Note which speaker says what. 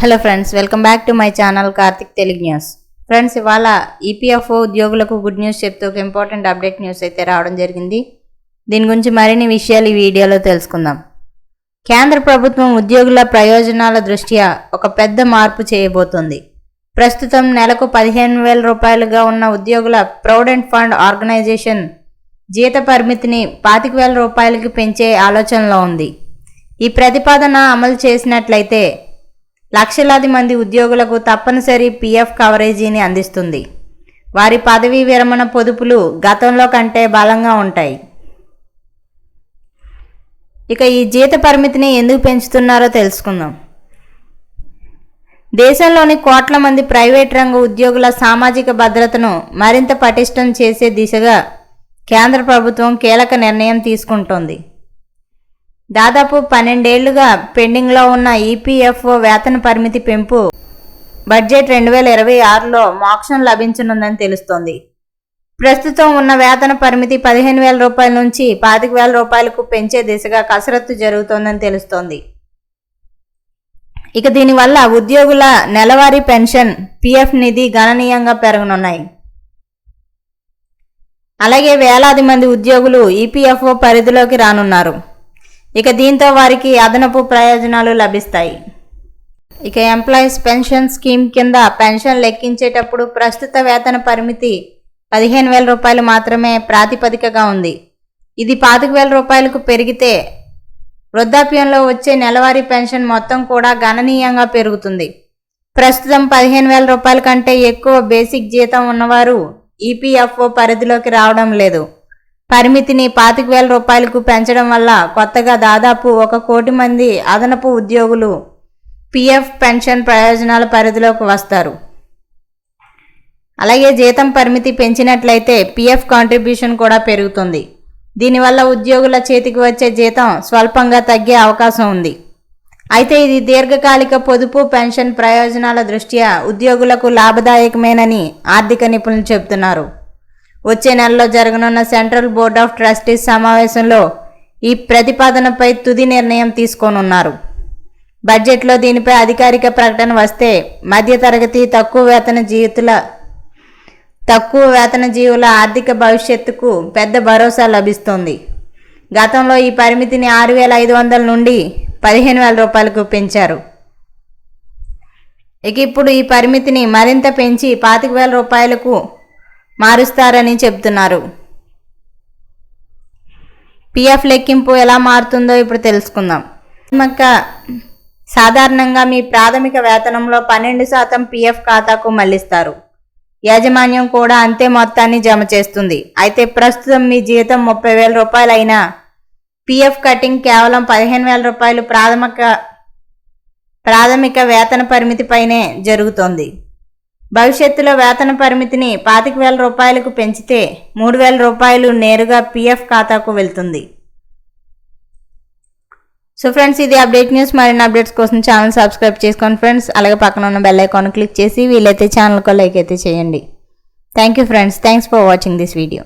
Speaker 1: Hello friends, welcome back to my channel Karthik Telugu news. Friends, ఇవాళ EPFO ఉద్యోగులకు good news చెప్తూ ఒక ఇంపార్టెంట్ అప్డేట్ న్యూస్ అయితే రావడం జరిగింది. దీని గురించి మరిన్ని విషయాలు ఈ వీడియోలో తెలుసుకుందాం. కేంద్ర ప్రభుత్వం ఉద్యోగుల ప్రయోజనాల దృష్ట్యా ఒక పెద్ద మార్పు చేయబోతోంది. ప్రస్తుతం నెలకు 15,000 రూపాయలుగా ఉన్న ఉద్యోగుల ప్రొవిడెంట్ ఫండ్ ఆర్గనైజేషన్ జీత పరిమితిని 25,000 రూపాయలకి పెంచే ఆలోచనలో ఉంది. ఈ ప్రతిపాదన అమలు చేసినట్లయితే లక్షలాది మంది ఉద్యోగులకు తప్పనిసరి పీఎఫ్ కవరేజీని అందిస్తుంది. వారి పదవీ విరమణ పొదుపులు గతంలో కంటే బలంగా ఉంటాయి. ఇక ఈ జీత పరిమితిని ఎందుకు పెంచుతున్నారో తెలుసుకుందాం. దేశంలోని కోట్ల మంది ప్రైవేట్ రంగ ఉద్యోగుల సామాజిక భద్రతను మరింత పటిష్టం చేసే దిశగా కేంద్ర ప్రభుత్వం కీలక నిర్ణయం తీసుకుంటోంది. దాదాపు 12 ఏళ్లుగా పెండింగ్లో ఉన్న ఈపీఎఫ్ఓ వేతన పరిమితి పెంపు బడ్జెట్ 2026లో మోక్షం లభించనుందని తెలుస్తోంది. ప్రస్తుతం ఉన్న వేతన పరిమితి 15,000 రూపాయల నుంచి 25,000 రూపాయలకు పెంచే దిశగా కసరత్తు జరుగుతోందని తెలుస్తోంది. ఇక దీనివల్ల ఉద్యోగుల నెలవారీ పెన్షన్, పీఎఫ్ నిధి గణనీయంగా పెరగనున్నాయి. అలాగే వేలాది మంది ఉద్యోగులు ఈపీఎఫ్ఓ పరిధిలోకి రానున్నారు. ఇక దీంతో వారికి అదనపు ప్రయోజనాలు లభిస్తాయి. ఇక ఎంప్లాయీస్ పెన్షన్ స్కీమ్ కింద పెన్షన్ లెక్కించేటప్పుడు ప్రస్తుత వేతన పరిమితి 15,000 రూపాయలు మాత్రమే ప్రాతిపదికగా ఉంది. ఇది 25,000 రూపాయలకు పెరిగితే వృద్ధాప్యంలో వచ్చే నెలవారీ పెన్షన్ మొత్తం కూడా గణనీయంగా పెరుగుతుంది. ప్రస్తుతం 15,000 రూపాయల కంటే ఎక్కువ బేసిక్ జీతం ఉన్నవారు ఈపీఎఫ్ఓ పరిధిలోకి రావడం లేదు. పరిమితిని 25,000 రూపాయలకు పెంచడం వల్ల కొత్తగా దాదాపు 1 కోటి మంది అదనపు ఉద్యోగులు పీఎఫ్ పెన్షన్ ప్రయోజనాల పరిధిలోకి వస్తారు. అలాగే జీతం పరిమితి పెంచినట్లయితే పీఎఫ్ కాంట్రిబ్యూషన్ కూడా పెరుగుతుంది. దీనివల్ల ఉద్యోగుల చేతికి వచ్చే జీతం స్వల్పంగా తగ్గే అవకాశం ఉంది. అయితే ఇది దీర్ఘకాలిక పొదుపు పెన్షన్ ప్రయోజనాల దృష్ట్యా ఉద్యోగులకు లాభదాయకమేనని ఆర్థిక నిపుణులు చెబుతున్నారు. వచ్చే నెలలో జరగనున్న సెంట్రల్ బోర్డ్ ఆఫ్ ట్రస్టీస్ సమావేశంలో ఈ ప్రతిపాదనపై తుది నిర్ణయం తీసుకోనున్నారు. బడ్జెట్లో దీనిపై అధికారిక ప్రకటన వస్తే మధ్యతరగతి తక్కువ వేతన జీవుల ఆర్థిక భవిష్యత్తుకు పెద్ద భరోసా లభిస్తుంది. గతంలో ఈ పరిమితిని 6,500 నుండి 15,000 రూపాయలకు పెంచారు. ఇక ఇప్పుడు ఈ పరిమితిని మరింత పెంచి 25,000 రూపాయలకు మారుస్తారని చెబుతున్నారు. పీఎఫ్ లెక్కింపు ఎలా మారుతుందో ఇప్పుడు తెలుసుకుందాం. సాధారణంగా మీ ప్రాథమిక వేతనంలో 12% పీఎఫ్ ఖాతాకు మళ్లిస్తారు. యాజమాన్యం కూడా అంతే మొత్తాన్ని జమ చేస్తుంది. అయితే ప్రస్తుతం మీ జీతం 30,000 రూపాయలు అయినా పీఎఫ్ కటింగ్ కేవలం 15,000 రూపాయలు ప్రాథమిక వేతన పరిమితిపైనే జరుగుతోంది. భవిష్యత్తులో వేతన పరిమితిని 25,000 రూపాయలకు పెంచితే 3,000 రూపాయలు నేరుగా పీఎఫ్ ఖాతాకు వెళ్తుంది. సో ఫ్రెండ్స్, ఇది అప్డేట్ న్యూస్. మరిన్ని అప్డేట్స్ కోసం ఛానల్ సబ్స్క్రైబ్ చేసుకోండి ఫ్రెండ్స్. అలాగే పక్కన ఉన్న బెల్ ఐకాన్ క్లిక్ చేసి వీలైతే ఛానల్కు లైక్ అయితే చేయండి. Thank you friends. Thanks for watching this video.